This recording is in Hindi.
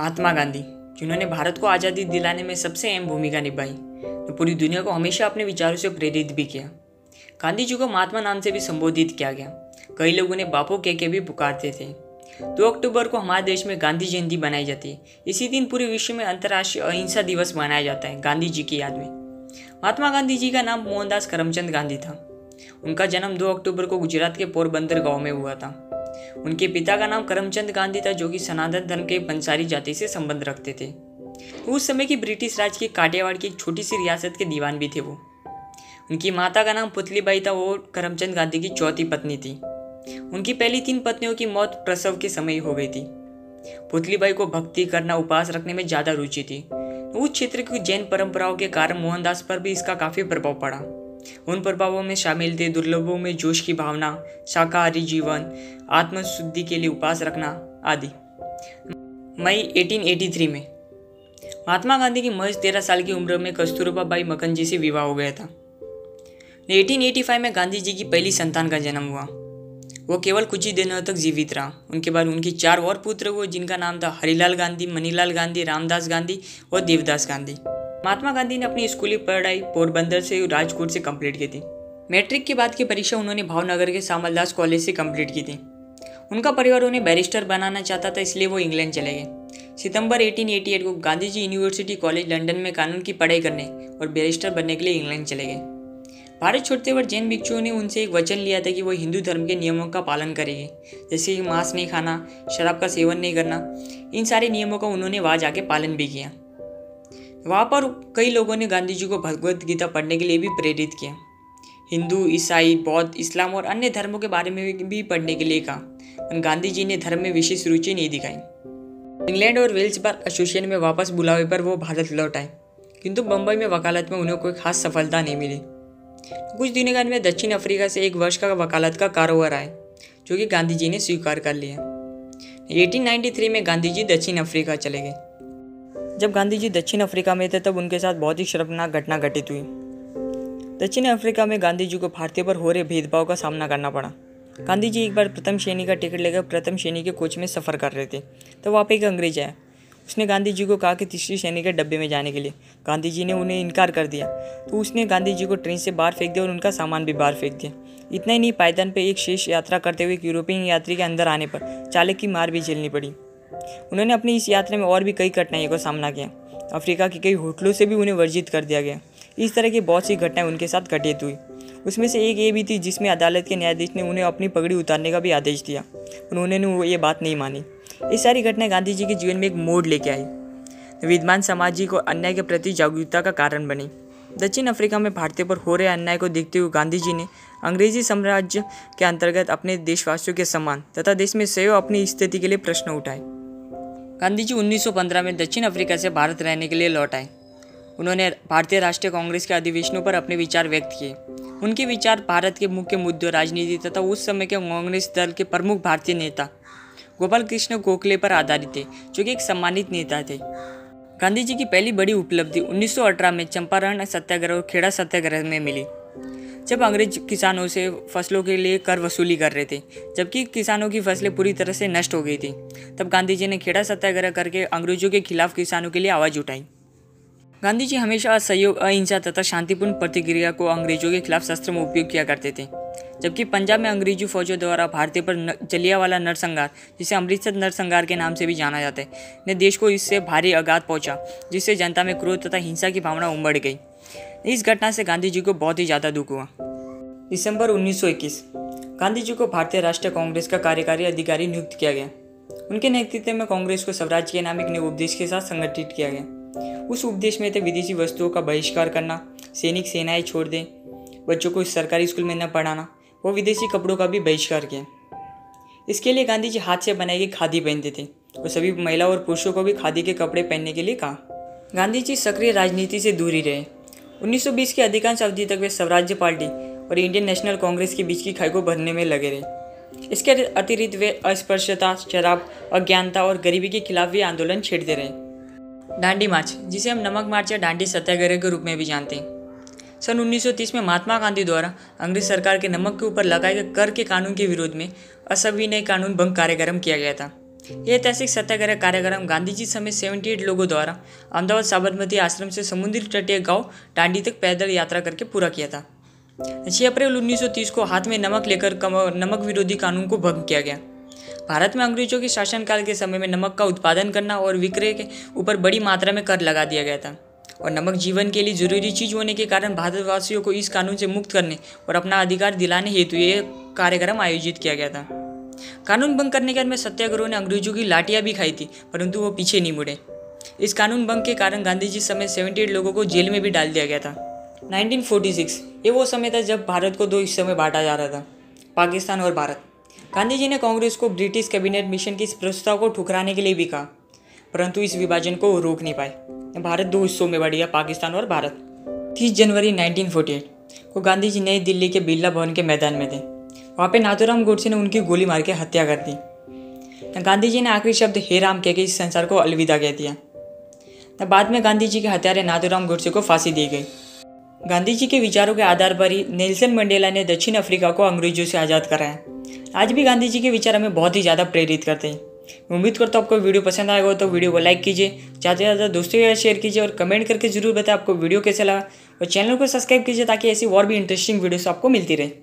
महात्मा गांधी, जिन्होंने भारत को आज़ादी दिलाने में सबसे अहम भूमिका निभाई, तो पूरी दुनिया को हमेशा अपने विचारों से प्रेरित भी किया। गांधी जी को महात्मा नाम से भी संबोधित किया गया। कई लोग उन्हें बापू कह के भी पुकारते थे। 2 अक्टूबर को हमारे देश में गांधी जयंती बनाई जाती है। इसी दिन पूरे विश्व में अंतर्राष्ट्रीय अहिंसा दिवस मनाया जाता है गांधी जी की याद में। महात्मा गांधी जी का नाम मोहनदास करमचंद गांधी था। उनका जन्म 2 अक्टूबर को गुजरात के पोरबंदर गांव में हुआ था। उनके पिता का नाम करमचंद गांधी था, जो कि सनातन धर्म के पंसारी जाति से संबंध रखते थे। उस समय की ब्रिटिश राज की काठियावाड़ की एक छोटी सी रियासत के दीवान भी थे वो। उनकी माता का नाम पुतलीबाई था। वो करमचंद गांधी की चौथी पत्नी थी। उनकी पहली 3 पत्नियों की मौत प्रसव के समय हो गई थी। पुतलीबाई को भक्ति करना, उपवास रखने में ज्यादा रुचि थी। उस क्षेत्र की जैन परंपराओं के कारण मोहनदास पर भी इसका काफी प्रभाव पड़ा। उन प्रभावों में शामिल थे दुर्लभों में जोश की भावना, शाकाहारी जीवन, आत्मशुद्धि के लिए उपवास रखना आदि। मई 1883 में महात्मा गांधी की महज 13 साल की उम्र में कस्तूरबा बाई मक्खनजी से विवाह हो गया था। 1885 में गांधी जी की पहली संतान का जन्म हुआ। वो केवल कुछ ही दिनों तक जीवित रहा। उनके बाद उनकी 4 और पुत्र हुए, जिनका नाम था हरिलाल गांधी, मनीलाल गांधी, रामदास गांधी और देवदास गांधी। महात्मा गांधी ने अपनी स्कूली पढ़ाई पोरबंदर से राजकोट से कंप्लीट की थी। मैट्रिक के बाद की परीक्षा उन्होंने भावनगर के सामलदास कॉलेज से कंप्लीट की थी। उनका परिवार उन्हें बैरिस्टर बनाना चाहता था, इसलिए वो इंग्लैंड चले गए। सितंबर 1888 को Gandhi ji university college London में कानून की पढ़ाई करने और बैरिस्टर बनने के लिए इंग्लैंड चले गए। भारत छोड़ते वक्त जैन भिक्षुओं ने उनसे एक वचन लिया था कि वो हिंदू धर्म के नियमों का पालन करेंगे, जैसे कि मांस नहीं खाना, शराब का सेवन नहीं करना। इन सारे नियमों का उन्होंने वहाँ जाके पालन भी किया। वहाँ पर कई लोगों ने गांधी जी को भगवद गीता पढ़ने के लिए भी प्रेरित किया। हिंदू, ईसाई, बौद्ध, इस्लाम और अन्य धर्मों के बारे में भी पढ़ने के लिए कहा। गांधी जी ने धर्म में विशेष रुचि नहीं दिखाई। इंग्लैंड और वेल्स बार एसोसिएशन में वापस बुलावे पर वो भारत लौट आए, किंतु बम्बई में वकालत में उन्हें कोई खास सफलता नहीं मिली। कुछ दिनों बाद में दक्षिण अफ्रीका से 1 वर्ष का वकालत का कारोबार आया, जो कि गांधी जी ने स्वीकार कर लिया। 1893 में गांधी जी दक्षिण अफ्रीका चले गए। जब गांधी जी दक्षिण अफ्रीका में थे तब उनके साथ बहुत ही शर्मनाक घटना घटित हुई। दक्षिण अफ्रीका में गांधी जी को भारतीय पर हो रहे भेदभाव का सामना करना पड़ा। गांधी जी एक बार प्रथम श्रेणी का टिकट लेकर प्रथम श्रेणी के कोच में सफ़र कर रहे थे, तो वहाँ पे एक अंग्रेज आया। उसने गांधी जी को कहा कि तीसरी श्रेणी के डब्बे में जाने के लिए। गांधी जी ने उन्हें इनकार कर दिया, तो उसने गांधी जी को ट्रेन से बाहर फेंक दिया और उनका सामान भी बाहर फेंक दिया। इतना ही नहीं, पायदान पे एक शेष यात्रा करते हुए एक यूरोपियन यात्री के अंदर आने पर चालक की मार भी झेलनी पड़ी। उन्होंने अपनी इस यात्रा में और भी कई कठिनाइयों का सामना किया। अफ्रीका के कई होटलों से भी उन्हें वर्जित कर दिया गया। इस तरह की बहुत सी घटनाएं उनके साथ घटित हुई। उसमें से एक ये भी थी जिसमें अदालत के न्यायाधीश ने उन्हें अपनी पगड़ी उतारने का भी आदेश दिया। उन्होंने ये बात नहीं मानी। ये सारी घटनाएं गांधी जी के जीवन में एक मोड़ लेके आई। विद्यमान सामाजिक और अन्याय के प्रति जागरूकता का कारण बनी। दक्षिण अफ्रीका में भारतीयों पर हो रहे अन्याय को देखते हुए गांधी जी ने अंग्रेजी साम्राज्य के अंतर्गत अपने देशवासियों के सम्मान तथा देश में सहयोग अपनी स्थिति के लिए प्रश्न उठाए। गांधी जी 1915 में दक्षिण अफ्रीका से भारत रहने के लिए लौट आए। उन्होंने भारतीय राष्ट्रीय कांग्रेस के अधिवेशनों पर अपने विचार व्यक्त किए। उनके विचार भारत के मुख्य मुद्दों, राजनीति तथा उस समय के कांग्रेस दल के प्रमुख भारतीय नेता गोपाल कृष्ण गोखले पर आधारित थे, जो कि एक सम्मानित नेता थे। गांधी जी की पहली बड़ी उपलब्धि 1918 में चंपारण सत्याग्रह और खेड़ा सत्याग्रह में मिली, जब अंग्रेज किसानों से फसलों के लिए कर वसूली कर रहे थे, जबकि किसानों की फसलें पूरी तरह से नष्ट हो गई थी। तब गांधी जी ने खेड़ा सत्याग्रह करके अंग्रेजों के खिलाफ किसानों के लिए आवाज़ उठाई। गांधी जी हमेशा असहयोग, अहिंसा तथा शांतिपूर्ण प्रतिक्रिया को अंग्रेजों के खिलाफ शस्त्र में उपयोग किया करते थे। जबकि पंजाब में अंग्रेजी फौजों द्वारा भारतीय पर जलियांवाला नरसंहार, जिसे अमृतसर नरसंहार के नाम से भी जाना जाता है, ने देश को इससे भारी आघात पहुंचा, जिससे जनता में क्रोध तथा हिंसा की भावना उमड़ गई। इस घटना से गांधी जी को बहुत ही ज़्यादा दुख हुआ। दिसंबर 1921 गांधी जी को भारतीय राष्ट्रीय कांग्रेस का कार्यकारी अधिकारी नियुक्त किया गया। उनके नेतृत्व में कांग्रेस को स्वराज के नाम एक नए उपदेश के साथ संगठित किया गया। उस उपदेश में थे विदेशी वस्तुओं का बहिष्कार करना, सैनिक सेनाएं छोड़ दें, बच्चों को सरकारी स्कूल में न पढ़ाना, वो विदेशी कपड़ों का भी बहिष्कार किया। इसके लिए गांधी जी हाथ से बनाई गई खादी पहनते थे और सभी महिला और पुरुषों को भी खादी के कपड़े पहनने के लिए कहा। गांधी जी सक्रिय राजनीति से दूर ही रहे। 1920 की अधिकांश अवधि तक वे स्वराज्य पार्टी और इंडियन नेशनल कांग्रेस के बीच की खाई को भरने में लगे रहे। इसके अतिरिक्त वे अस्पृश्यता, शराब, अज्ञानता और गरीबी के खिलाफ भी आंदोलन छेड़ते रहे। दांडी मार्च, जिसे हम नमक मार्च या दांडी सत्याग्रह के रूप में भी जानते हैं, सन 1930 में महात्मा गांधी द्वारा अंग्रेज सरकार के नमक के ऊपर लगाए गए कर के कानून के विरोध में असविनय कानून भंग कार्यक्रम किया गया था। यह ऐतिहासिक सत्याग्रह कार्यक्रम गांधी जी समेत 78 लोगों द्वारा अहमदाबाद साबरमती आश्रम से समुद्री तटीय गांव दांडी तक पैदल यात्रा करके पूरा किया था। 6 अप्रैल 1930 को हाथ में नमक लेकर नमक विरोधी कानून को भंग किया गया। भारत में अंग्रेजों के शासनकाल के समय में नमक का उत्पादन करना और विक्रय के ऊपर बड़ी मात्रा में कर लगा दिया गया था और नमक जीवन के लिए जरूरी चीज होने के कारण भारतवासियों को इस कानून से मुक्त करने और अपना अधिकार दिलाने हेतु ये कार्यक्रम आयोजित किया गया था। कानून भंग करने के बाद में सत्याग्रहियों ने अंग्रेजों की लाठियां भी खाई थी, परंतु वो पीछे नहीं मुड़े। इस कानून भंग के कारण गांधी जी समेत 78 लोगों को जेल में भी डाल दिया गया था। 1946 ये वो समय था जब भारत को 2 हिस्सों में बांटा जा रहा था, पाकिस्तान और भारत। गांधी जी ने कांग्रेस को ब्रिटिश कैबिनेट मिशन के इस प्रस्ताव को ठुकराने के लिए भी कहा, परंतु इस विभाजन को रोक नहीं पाए। भारत 2 हिस्सों में बढ़ गया, पाकिस्तान और भारत। 30 जनवरी 1948 को गांधी जी नई दिल्ली के बिरला भवन के मैदान में थे। वहाँ पे नाथूराम गोडसे ने उनकी गोली मार के हत्या कर दी। गांधी जी ने आखिरी शब्द हे राम कह के इस संसार को अलविदा कह दिया। बाद में गांधी जी के हत्यारे नाथूराम गोडसे को फांसी दी गई। गांधी जी के विचारों के आधार पर ही नेल्सन मंडेला ने दक्षिण अफ्रीका को अंग्रेजों से आज़ाद कराया। आज भी गांधी जी के विचार हमें बहुत ही ज़्यादा प्रेरित करते हैं। उम्मीद करता हूँ आपको वीडियो पसंद आएगा, तो वीडियो को लाइक कीजिए, ज़्यादा से ज़्यादा दोस्तों के साथ शेयर कीजिए और कमेंट करके जरूर बताएं आपको वीडियो कैसा लगा, और चैनल को सब्सक्राइब कीजिए ताकि ऐसी और भी इंटरेस्टिंग वीडियोस आपको मिलती रहे।